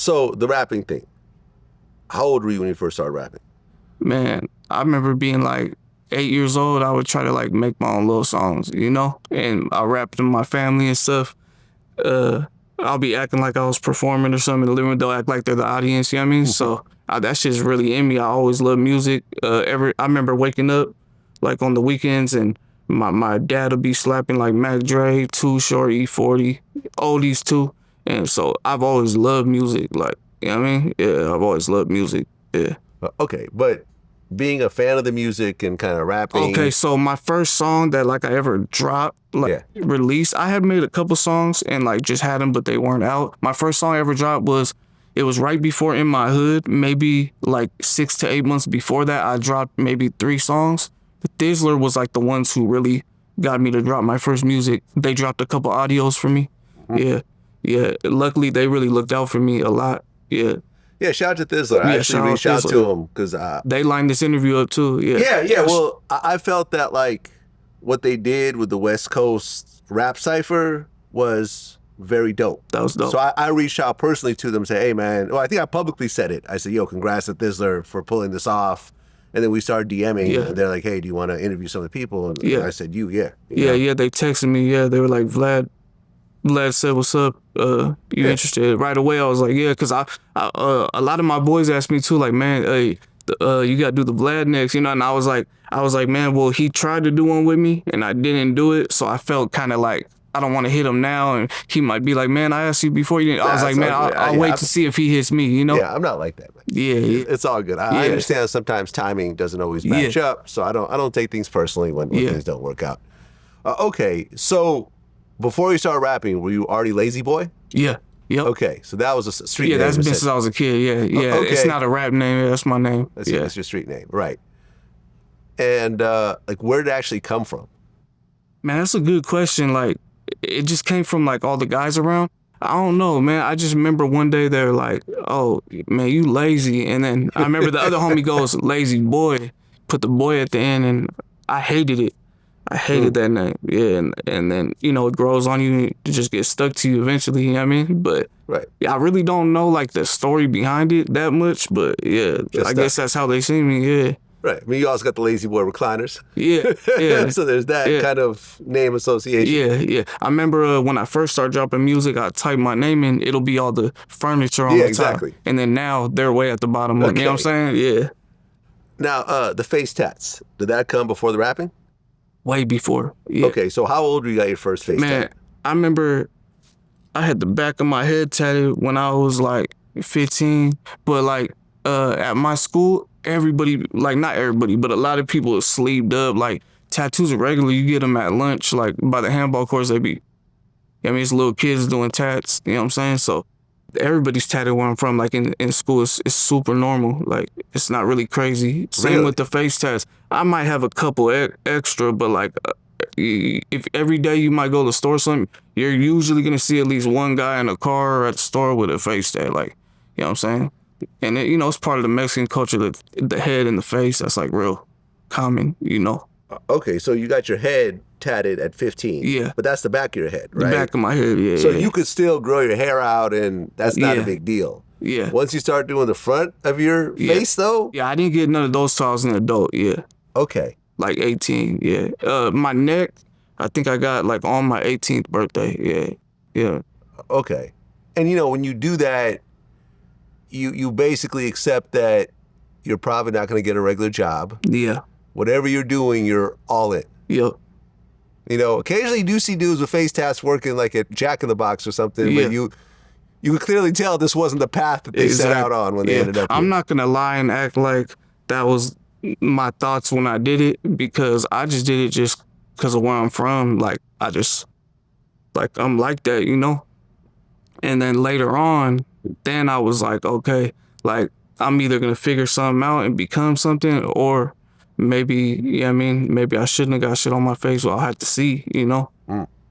So the rapping thing. How old were you when you first started rapping? Man, I remember being like 8 years old. I would try to like make my own little songs, and I rap to my family and stuff. Uh, I'll be acting like I was performing or something. The living room, they'll act like they're the audience. You know what I mean? So that shit's really in me. I always love music. I remember waking up like on the weekends and my dad would be slapping like Mac Dre, Too Short, E40, oldies too. And so I've always loved music. Like, you know what I mean? Yeah, I've always loved music. Yeah. Okay, but being a fan of the music and kind of rapping. Okay, so my first song that like I ever dropped, like released, I had made a couple songs and like just had them, but they weren't out. My first song I ever dropped it was right before In My Hood. Maybe like 6 to 8 months before that, I dropped maybe 3 songs. Thizzler was like the ones who really got me to drop my first music. They dropped a couple audios for me. Yeah. Luckily, they really looked out for me a lot. Yeah. Yeah, shout out to Thizzler. I actually reached out to him because they lined this interview up too. Yeah. Well, I felt that like what they did with the West Coast rap cipher was very dope. That was dope. So I reached out personally to them and said, hey man, well, I think I publicly said it. I said, yo, congrats to Thizzler for pulling this off. And then we started DMing and they're like, hey, do you want to interview some of the people? And I said, yeah. They texted me. Yeah, they were like, Vlad said, what's up? You interested? Right away, I was like, yeah, because a lot of my boys asked me too, like, man, hey, you got to do the Vlad next, And I was like, man, well, he tried to do one with me and I didn't do it. So I felt kind of like, I don't want to hit him now. And he might be like, man, I asked you before you didn't. I was like, man, I'll wait to see if he hits me, Yeah, I'm not like that, man. Yeah. It's all good. I understand sometimes timing doesn't always match up. So I don't take things personally when things don't work out. Okay, so before you started rapping, were you already Lazy Boy? Yeah. Yep. Okay, so that was a street name. Yeah, that's been since I was a kid. Yeah. Okay. It's not a rap name. That's my name. That's your street name, right? And like, where did it actually come from? Man, that's a good question. Like, it just came from like all the guys around. I don't know, man. I just remember one day they were like, "Oh, man, you lazy," and then I remember the other homie goes, "Lazy boy," put the boy at the end, and I hated it. I hated that name. Yeah, and then it grows on you. It just gets stuck to you eventually. You know what I mean? But I really don't know like the story behind it that much. But yeah, I guess that's how they see me. Yeah. Right. I mean, you also got the Lazy Boy recliners. Yeah. So there's that kind of name association. Yeah. I remember when I first started dropping music, I type my name in, it'll be all the furniture on the top. Exactly. And then now they're way at the bottom. Okay. You know what I'm saying? Yeah. Now, the face tats, did that come before the rapping? Way before. Yeah. Okay, so how old were you got your first face tat? Man, I remember I had the back of my head tatted when I was like 15. But like at my school, everybody, like not everybody, but a lot of people are sleeved up. Like tattoos are regular. You get them at lunch, like by the handball courts, it's little kids doing tats. You know what I'm saying? So everybody's tatted where I'm from. Like in school, it's super normal. Like it's not really crazy. Same with the face tats. I might have a couple extra, but like if every day you might go to the store or something, you're usually gonna see at least one guy in a car or at the store with a face tat. Like, you know what I'm saying? And it's part of the Mexican culture, that the head and the face, that's like real common, Okay, so you got your head tatted at 15. Yeah. But that's the back of your head, right? The back of my head, yeah. So you could still grow your hair out and that's not a big deal. Yeah. Once you start doing the front of your face though? Yeah, I didn't get none of those till I was an adult, yeah. Okay. Like 18, yeah. My neck, I think I got like on my 18th birthday, yeah. Okay. And when you do that, you basically accept that you're probably not going to get a regular job. Yeah. Whatever you're doing, you're all in. Yep. Occasionally you do see dudes with face tats working like at Jack in the Box or something, but you could clearly tell this wasn't the path that they set out on when they ended up here. I'm not going to lie and act like that was my thoughts when I did it, because I just did it just because of where I'm from. Like, I'm like that, And then later on, then I was like, okay, like I'm either going to figure something out and become something, or maybe, maybe I shouldn't have got shit on my face. Well, I'll have to see,